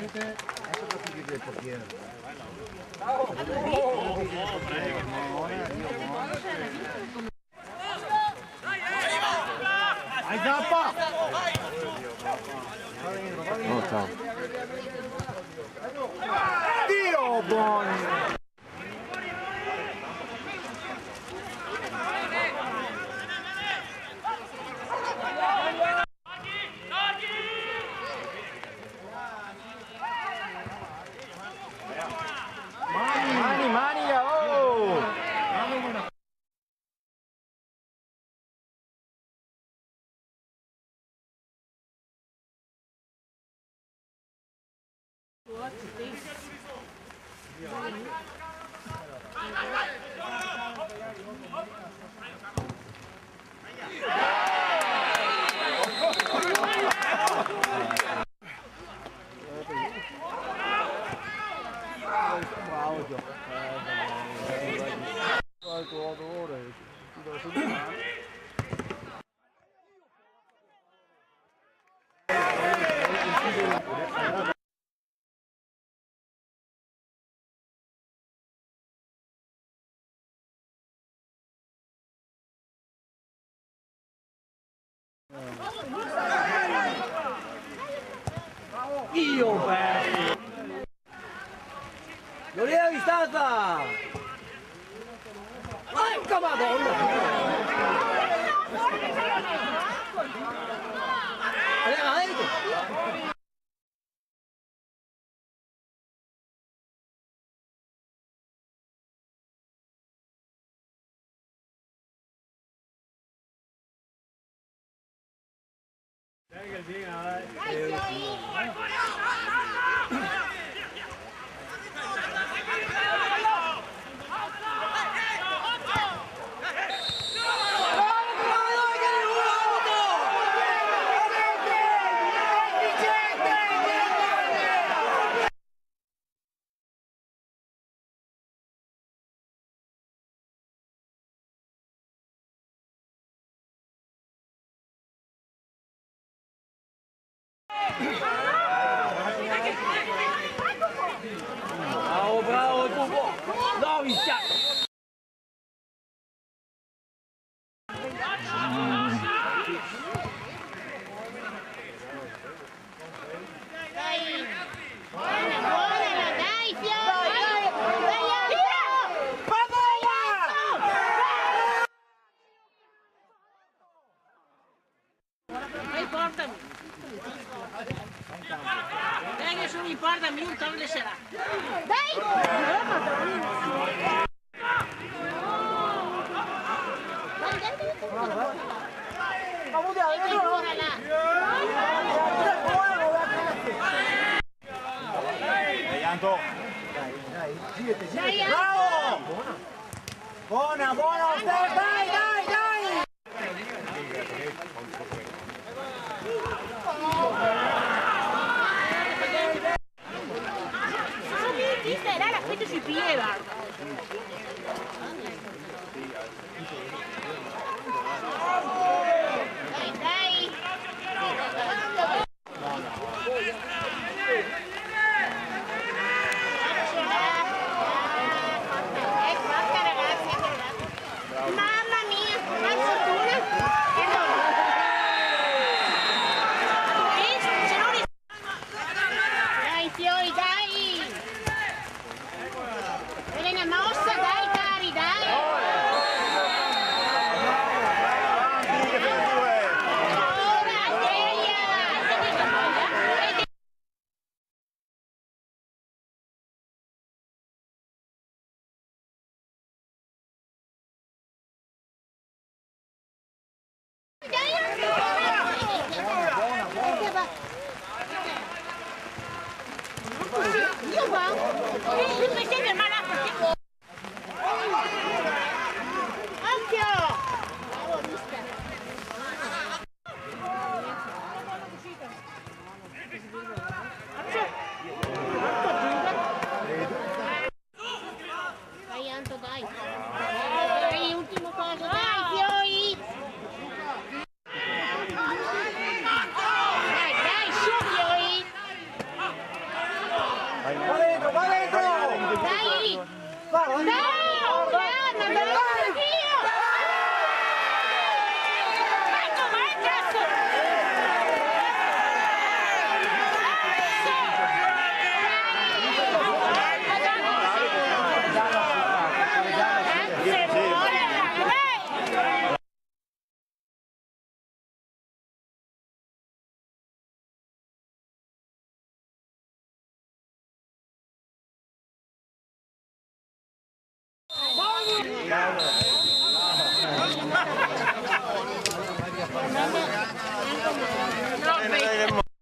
Ecco qua qui del portiere. Vai Zappa! Oh, ciao. Dio buono! Mani, oh! Io perso! Non era vistata! Porca madonna! Bravo, tu no, minchia! Dai! Buona, dai, Fiore! Dai, vai, portami! Dai che sono mi portami un tolle sarà! Dai, girati, girati! Bravo! Buona, dai, dai! Era la qui sui piedi, guarda! Dai! Mamma mia, ma fortuna! Dai, Fiori, dai! Elena mossa, dai, cari, dai! Io qua? Mi stai fermando perché... Occhio! Bravo, mister! Dai, Anto, dai! Dai, ultimo coso, dai, Fiori! Dai, su, Fiori! Bravo!